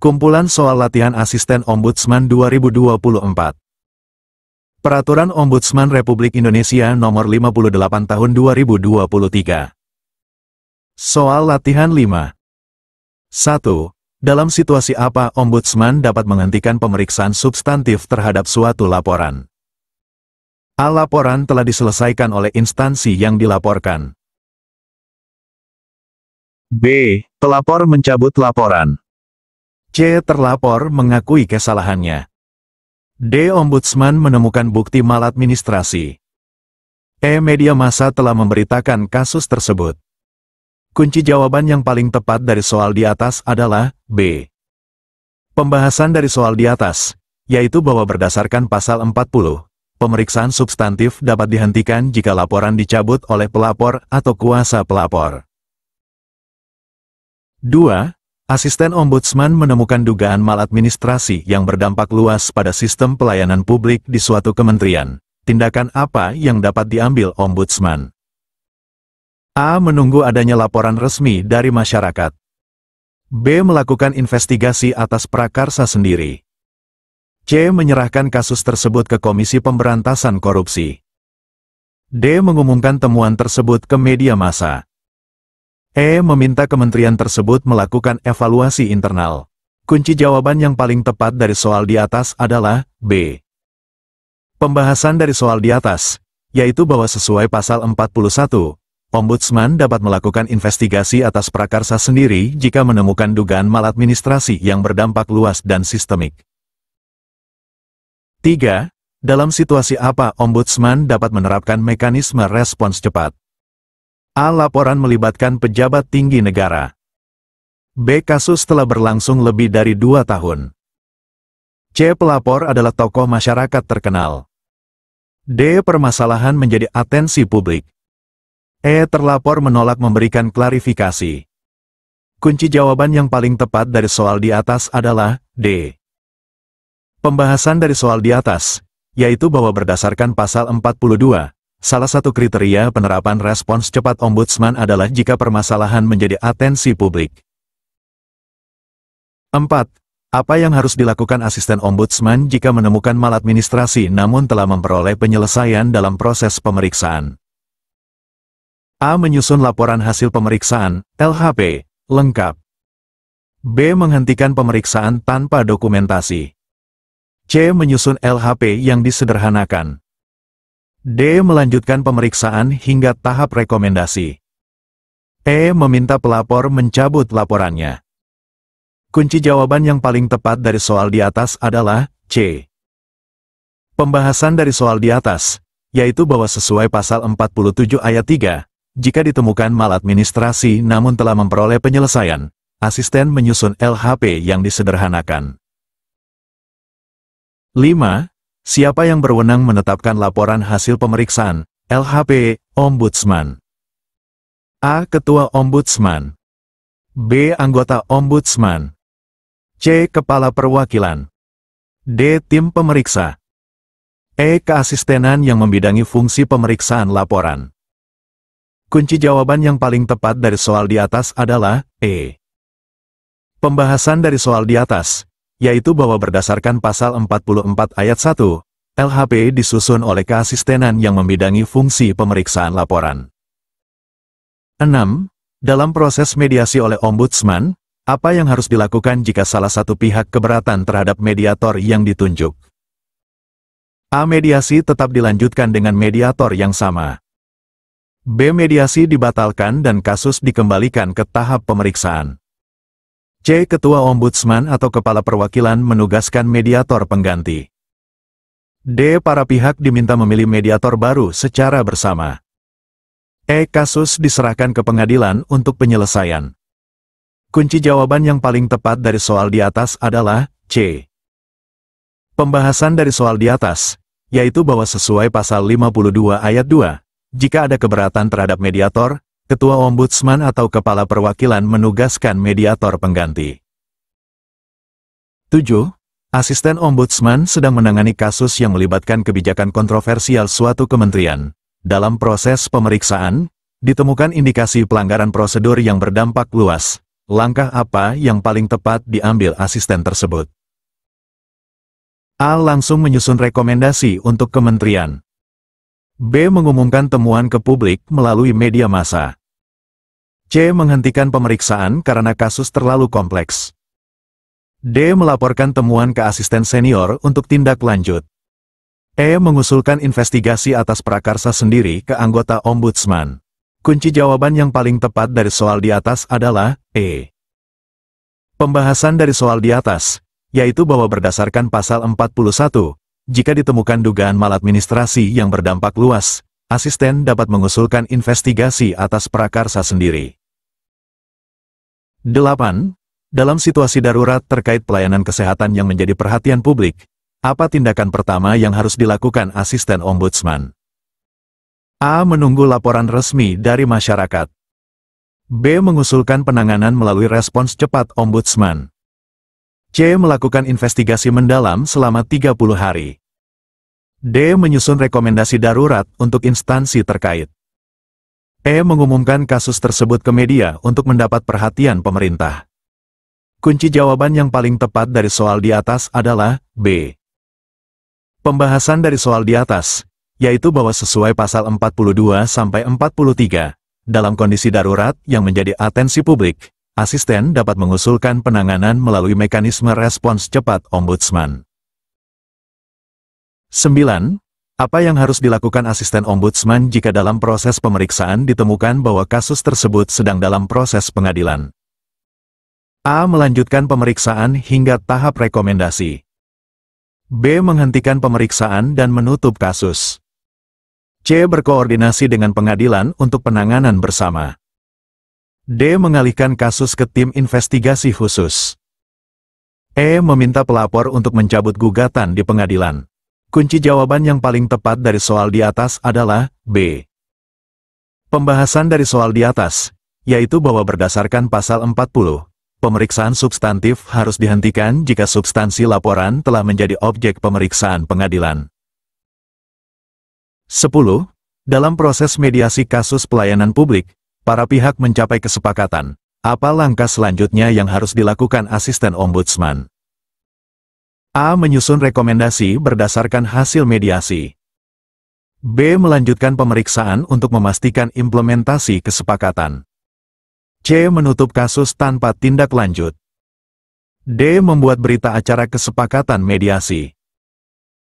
Kumpulan soal latihan asisten Ombudsman 2024. Peraturan Ombudsman Republik Indonesia Nomor 58 Tahun 2023. Soal latihan 5. 1. Dalam situasi apa Ombudsman dapat menghentikan pemeriksaan substantif terhadap suatu laporan? A. Laporan telah diselesaikan oleh instansi yang dilaporkan. B. Pelapor mencabut laporan. C. Terlapor mengakui kesalahannya. D. Ombudsman menemukan bukti maladministrasi. E. Media massa telah memberitakan kasus tersebut. Kunci jawaban yang paling tepat dari soal di atas adalah B. Pembahasan dari soal di atas, yaitu bahwa berdasarkan pasal 40, pemeriksaan substantif dapat dihentikan jika laporan dicabut oleh pelapor atau kuasa pelapor. 2. Asisten Ombudsman menemukan dugaan maladministrasi yang berdampak luas pada sistem pelayanan publik di suatu kementerian. Tindakan apa yang dapat diambil Ombudsman? A. Menunggu adanya laporan resmi dari masyarakat. B. Melakukan investigasi atas prakarsa sendiri. C. Menyerahkan kasus tersebut ke Komisi Pemberantasan Korupsi. D. Mengumumkan temuan tersebut ke media massa. E. Meminta kementerian tersebut melakukan evaluasi internal. Kunci jawaban yang paling tepat dari soal di atas adalah B. Pembahasan dari soal di atas, yaitu bahwa sesuai pasal 41, Ombudsman dapat melakukan investigasi atas prakarsa sendiri jika menemukan dugaan maladministrasi yang berdampak luas dan sistemik. 3. Dalam situasi apa Ombudsman dapat menerapkan mekanisme respons cepat? A. Laporan melibatkan pejabat tinggi negara. B. Kasus telah berlangsung lebih dari 2 tahun. C. Pelapor adalah tokoh masyarakat terkenal. D. Permasalahan menjadi atensi publik. E. Terlapor menolak memberikan klarifikasi. Kunci jawaban yang paling tepat dari soal di atas adalah D. Pembahasan dari soal di atas, yaitu bahwa berdasarkan pasal 42, salah satu kriteria penerapan respons cepat Ombudsman adalah jika permasalahan menjadi atensi publik. 4. Apa yang harus dilakukan asisten Ombudsman jika menemukan maladministrasi namun telah memperoleh penyelesaian dalam proses pemeriksaan? A. Menyusun laporan hasil pemeriksaan, LHP, lengkap. B. Menghentikan pemeriksaan tanpa dokumentasi. C. Menyusun LHP yang disederhanakan. D. Melanjutkan pemeriksaan hingga tahap rekomendasi. E. Meminta pelapor mencabut laporannya. Kunci jawaban yang paling tepat dari soal di atas adalah C. Pembahasan dari soal di atas, yaitu bahwa sesuai pasal 47 ayat 3, jika ditemukan maladministrasi namun telah memperoleh penyelesaian, asisten menyusun LHP yang disederhanakan. 5. Siapa yang berwenang menetapkan laporan hasil pemeriksaan, LHP, Ombudsman? A. Ketua Ombudsman. B. Anggota Ombudsman. C. Kepala Perwakilan. D. Tim pemeriksa. E. Keasistenan yang membidangi fungsi pemeriksaan laporan. Kunci jawaban yang paling tepat dari soal di atas adalah E. Pembahasan dari soal di atas, yaitu bahwa berdasarkan pasal 44 ayat 1, LHP disusun oleh keasistenan yang membidangi fungsi pemeriksaan laporan. 6. Dalam proses mediasi oleh Ombudsman, apa yang harus dilakukan jika salah satu pihak keberatan terhadap mediator yang ditunjuk? A. Mediasi tetap dilanjutkan dengan mediator yang sama. B. Mediasi dibatalkan dan kasus dikembalikan ke tahap pemeriksaan. C. Ketua Ombudsman atau Kepala Perwakilan menugaskan mediator pengganti. D. Para pihak diminta memilih mediator baru secara bersama. E. Kasus diserahkan ke pengadilan untuk penyelesaian. Kunci jawaban yang paling tepat dari soal di atas adalah C. Pembahasan dari soal di atas, yaitu bahwa sesuai pasal 52 ayat 2, jika ada keberatan terhadap mediator, Ketua Ombudsman atau Kepala Perwakilan menugaskan mediator pengganti. 7. Asisten Ombudsman sedang menangani kasus yang melibatkan kebijakan kontroversial suatu kementerian. Dalam proses pemeriksaan, ditemukan indikasi pelanggaran prosedur yang berdampak luas. langkah apa yang paling tepat diambil asisten tersebut? A. Langsung menyusun rekomendasi untuk kementerian. B. Mengumumkan temuan ke publik melalui media massa. C. Menghentikan pemeriksaan karena kasus terlalu kompleks. D. Melaporkan temuan ke asisten senior untuk tindak lanjut. E. Mengusulkan investigasi atas prakarsa sendiri ke anggota Ombudsman. Kunci jawaban yang paling tepat dari soal di atas adalah E. Pembahasan dari soal di atas, yaitu bahwa berdasarkan pasal 41, jika ditemukan dugaan maladministrasi yang berdampak luas, asisten dapat mengusulkan investigasi atas prakarsa sendiri. 8. Dalam situasi darurat terkait pelayanan kesehatan yang menjadi perhatian publik, apa tindakan pertama yang harus dilakukan asisten ombudsman? A. Menunggu laporan resmi dari masyarakat. B. Mengusulkan penanganan melalui respons cepat ombudsman. C. Melakukan investigasi mendalam selama 30 hari. D. Menyusun rekomendasi darurat untuk instansi terkait. E. Mengumumkan kasus tersebut ke media untuk mendapat perhatian pemerintah. Kunci jawaban yang paling tepat dari soal di atas adalah B. Pembahasan dari soal di atas, yaitu bahwa sesuai pasal 42-43, dalam kondisi darurat yang menjadi atensi publik, asisten dapat mengusulkan penanganan melalui mekanisme respons cepat ombudsman. 9. Apa yang harus dilakukan asisten ombudsman jika dalam proses pemeriksaan ditemukan bahwa kasus tersebut sedang dalam proses pengadilan? A. Melanjutkan pemeriksaan hingga tahap rekomendasi. B. Menghentikan pemeriksaan dan menutup kasus. C. Berkoordinasi dengan pengadilan untuk penanganan bersama. D. Mengalihkan kasus ke tim investigasi khusus. E. Meminta pelapor untuk mencabut gugatan di pengadilan. Kunci jawaban yang paling tepat dari soal di atas adalah B. Pembahasan dari soal di atas, yaitu bahwa berdasarkan pasal 40, pemeriksaan substantif harus dihentikan jika substansi laporan telah menjadi objek pemeriksaan pengadilan. 10. Dalam proses mediasi kasus pelayanan publik, para pihak mencapai kesepakatan. Apa langkah selanjutnya yang harus dilakukan asisten ombudsman? A. Menyusun rekomendasi berdasarkan hasil mediasi. B. Melanjutkan pemeriksaan untuk memastikan implementasi kesepakatan. C. Menutup kasus tanpa tindak lanjut. D. Membuat berita acara kesepakatan mediasi.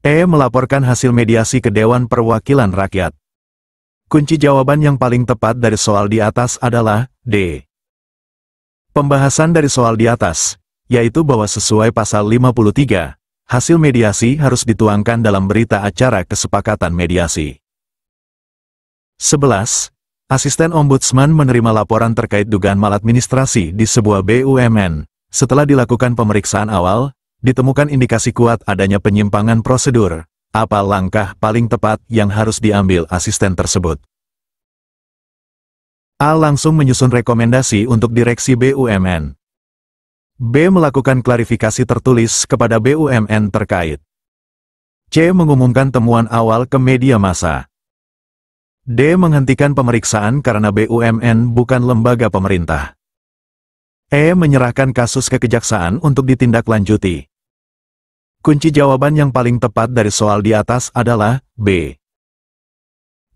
E. Melaporkan hasil mediasi ke Dewan Perwakilan Rakyat. Kunci jawaban yang paling tepat dari soal di atas adalah D. Pembahasan dari soal di atas, yaitu bahwa sesuai pasal 53, hasil mediasi harus dituangkan dalam berita acara kesepakatan mediasi. 11. Asisten ombudsman menerima laporan terkait dugaan maladministrasi di sebuah BUMN. Setelah dilakukan pemeriksaan awal, ditemukan indikasi kuat adanya penyimpangan prosedur. Apa langkah paling tepat yang harus diambil asisten tersebut? A. Langsung menyusun rekomendasi untuk direksi BUMN. B. Melakukan klarifikasi tertulis kepada BUMN terkait. C. Mengumumkan temuan awal ke media massa. D. Menghentikan pemeriksaan karena BUMN bukan lembaga pemerintah. E. Menyerahkan kasus ke kejaksaan untuk ditindaklanjuti. Kunci jawaban yang paling tepat dari soal di atas adalah B.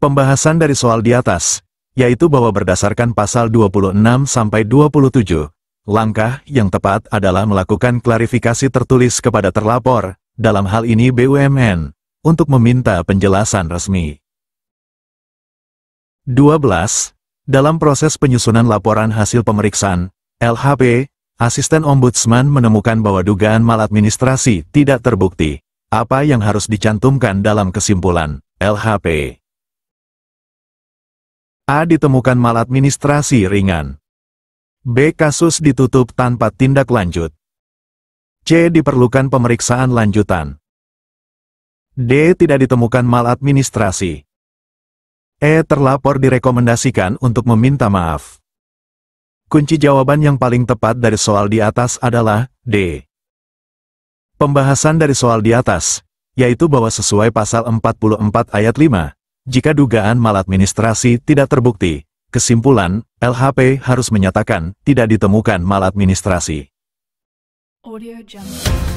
Pembahasan dari soal di atas, yaitu bahwa berdasarkan pasal 26-27, langkah yang tepat adalah melakukan klarifikasi tertulis kepada terlapor, dalam hal ini BUMN, untuk meminta penjelasan resmi. 12. Dalam proses penyusunan laporan hasil pemeriksaan, LHP, asisten ombudsman menemukan bahwa dugaan maladministrasi tidak terbukti. Apa yang harus dicantumkan dalam kesimpulan LHP? A. Ditemukan maladministrasi ringan. B. Kasus ditutup tanpa tindak lanjut. C. Diperlukan pemeriksaan lanjutan. D. Tidak ditemukan maladministrasi. E. Terlapor direkomendasikan untuk meminta maaf. Kunci jawaban yang paling tepat dari soal di atas adalah D. Pembahasan dari soal di atas, yaitu bahwa sesuai pasal 44 ayat 5, jika dugaan maladministrasi tidak terbukti, Kesimpulan, LHP harus menyatakan tidak ditemukan maladministrasi. Audio Jungle.